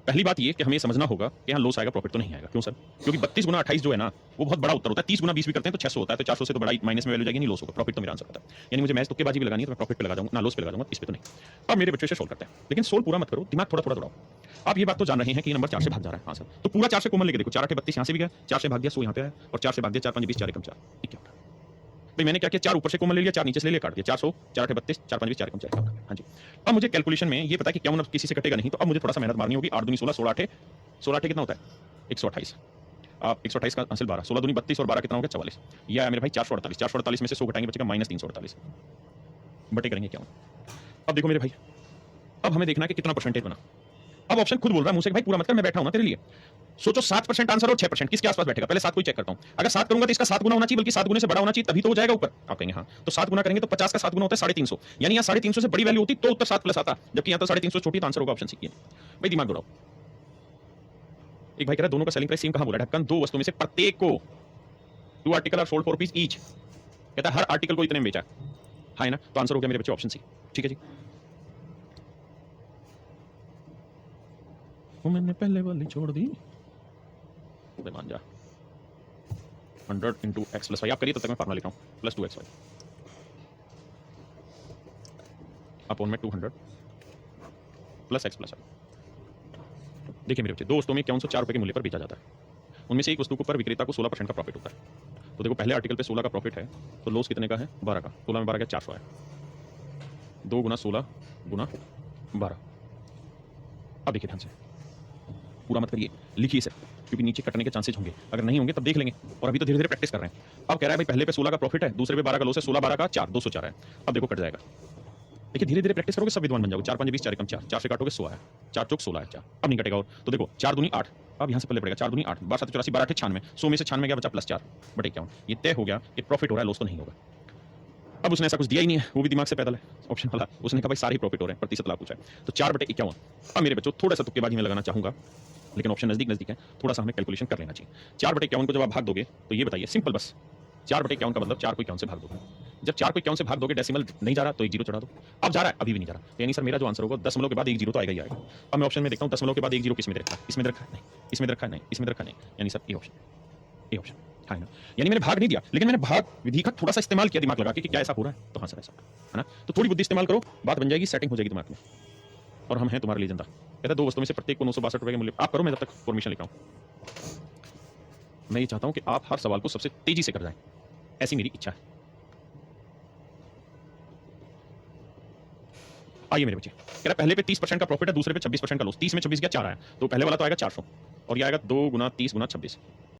पहली बात ये कि हमें समझना होगा कि यहाँ लॉस आएगा, प्रॉफिट तो नहीं आएगा। क्यों सर? क्योंकि 32 गुना 28 जो है ना, वो बहुत बड़ा उत्तर होता है। 30 गुना 20 भी करते हैं तो 600 होता है, तो 400 से तो बड़ा माइनस में वैल्यू जाएगी, नहीं लॉस होगा, प्रॉफिट तो मेरा आंसर होता है। यानी मुझे मैच तुक्केबाजी भी लगानी है तो मैं प्रॉफिट पे लगा दूंगा ना, लॉस पे लगा दूंगा, इस पे तो नहीं। अब मेरे बच्चों से सोल्व करते हैं, लेकिन सोल्व पूरा मत करो, दिमाग थोड़ा थोड़ा दौड़ाओ। आप ये बात तो जान रहे हैं कि ये नंबर 4 से भाग जा रहा है। हाँ सर, तो पूरा 4 से कॉमन लेके देखो, 4 8 32 यहाँ से भी गया, 4 से भाग दिया 100 यहाँ पे आया, और 4 से भाग दिया 4 5 20 4 1 4, ये क्या होगा भाई? मैंने क्या किया, 4 ऊपर से कॉमन ले लिया, 4 नीचे से ले लिया, काट दिया 400, 4 8 32 4 5 20 4 1 4। हाँ जी, अब मुझे कैलकुलेशन में ये पता है कि क्या किसी से कटेगा नहीं, तो अब मुझे थोड़ा सा मेहनत मारनी होगी। 8 दूनी 16, 16 8 16 8 कितना होता है 128। आप 128 का हासिल 12, 16 दूनी 32 और 12 कितना हो गया 44। ये आया मेरे भाई 448। 448 में से 100 घटाएंगे बचेगा माइनस 348, बटे करेंगे क्या। अब देखो मेरे भाई, अब हमें देखना है कि कितना परसेंटेज बना। अब ऑप्शन खुद बोल रहा है मुझे कि भाई पूरा मत कर, मैं बैठा हूं ना तेरे लिए। सोचो 7% आंसर और 6% किसके आसपास बैठेगा? पहले 7 को ही चेक करता हूं। अगर 7 करूंगा तो इसका 7 गुना होना चाहिए, बल्कि 7 गुने से बड़ा होना चाहिए, तभी तो हो जाएगा ऊपर। आप कहेंगे हाँ, तो 7 गुना करेंगे तो 50 का 7 गुना होता है 350, यानी यहाँ 350 से बड़ी वैल्यू होती तो उत्तर 7 प्लस आता, जबकि यहाँ तो 350 छोटी, तो आंसर होगा ऑप्शन सी। भाई दिमाग दौड़ाओ। एक भाई कह रहा है दोनों का सेलिंग प्राइस सेम कहां बोला? ढक्कन, दो वस्तुओं में से प्रत्येक को 2 article are sold for rupees each. कहता है हर आर्टिकल को इतने में बेचा। हाँ है ना, तो आंसर हो गया मेरे बच्चे ऑप्शन सी। ठीक है जी, वो मैंने पहले वाली छोड़ दी, मान जा। 100 इंटू एक्स प्लस वाई, आप करिए तब तक मैं फार्मूला लिख रहा हूँ। प्लस 2 एक्स वाई अपॉन में 200 प्लस एक्स प्लस वाई। देखिए मेरे बच्चे, दो वस्तुओं में 5104 रुपये के मूल्य पर बेचा जाता है। उनमें से एक वस्तु को पर विक्रेता को 16% का प्रॉफिट होता है। तो देखो पहले आर्टिकल पे 16 का प्रॉफिट है, तो लॉस कितने का है 12 का। 16 में 12 का 400 है, 2 गुना 16 गुना 12। अब देखिए ध्यान से, पूरा मत करिए, लिखिए सर, क्योंकि नीचे कटने के चांसेस होंगे। अगर नहीं होंगे तब देख लेंगे, और अभी तो धीरे धीरे प्रैक्टिस कर रहे हैं। अब कह रहा है भाई पहले पे 16 का प्रॉफिट है, दूसरे पे 12 का लॉस है, 16 12 का 4, 204 है। अब देखो कट जाएगा। देखिए धीरे धीरे प्रैक्टिस करोगे सब विद्वान बन जाओगे। 4 5 20 4 1 4, 4 से काटोगे 100 है, 4 चौक 16 है 4। अब नहीं कटेगा और, तो देखो 4 दूनी 8, अब यहाँ से पहले पड़ेगा 4 दूनी 8, 12 7 84 12 8 96, 100 में से 96 गया बचा प्लस 4 बटे 51। ये तय हो गया कि प्रॉफिट हो रहा है, लॉस तो नहीं होगा। अब उसने ऐसा कुछ दिया ही नहीं है, वो भी दिमाग से पैदल है ऑप्शन वाला। उसने कहा भाई सारे प्रॉफिट हो रहे हैं, प्रतिशत लाभ पूछा है, तो 4 बटे 51। अब मेरे बच्चों थोड़ा सा तुक्केबाजी में लगाना चाहूंगा, लेकिन ऑप्शन नजदीक नजदीक है, थोड़ा सा हमें कैलकुलेशन कर लेना चाहिए। 4 बटे 51 को जब आप भाग दोगे तो ये बताइए, सिंपल बस 4 बटे 51 का मतलब 4 को 51 से भाग दोगे। जब 4 को 51 से भाग दोगे, डेसिमल नहीं जा रहा तो एक जीरो चढ़ा दो। अब जा रहा है, अभी भी नहीं जा रहा, तो यानी सर मेरा जो आंसर होगा दशमलव के बाद एक जीरो तो आएगा ही आएगा। अब मैं ऑप्शन में देखता हूँ दशमलव के बाद एक जीरो किसमें रखा है, इसमें रखा है नहीं, इसमें रखा है नहीं, इसमें रखा नहीं, यानी सर ये ऑप्शन, ये ऑप्शन है ना। यानी मैंने भाग नहीं दिया, लेकिन मैंने भाग विधि का थोड़ा सा इस्तेमाल किया दिमाग लगा के कि क्या ऐसा हो रहा है, तो हाँ सर ऐसा है ना। तो थोड़ी बुद्धि इस्तेमाल करो, बात बन जाएगी, सेटिंग हो जाएगी दिमाग में, और हम हैं तुम्हारे लिए जिंदा। कहता है दो वस्तुओं में से प्रत्येक को 962 रुपये के मूल्य। आप करो, मैं जब तक फॉर्मेशन लिखा हूं। मैं ये चाहता हूं कि आप हर सवाल को सबसे तेजी से कर जाएं, ऐसी मेरी इच्छा है। आइए मेरे बच्चे, कह रहा पहले पे 30% का प्रॉफिट है, दूसरे पे 26% का लॉस। 30 में 26 गया 4 आया, तो पहले वाला तो आएगा 400, और ये आएगा 2 गुना 30 गुना 26।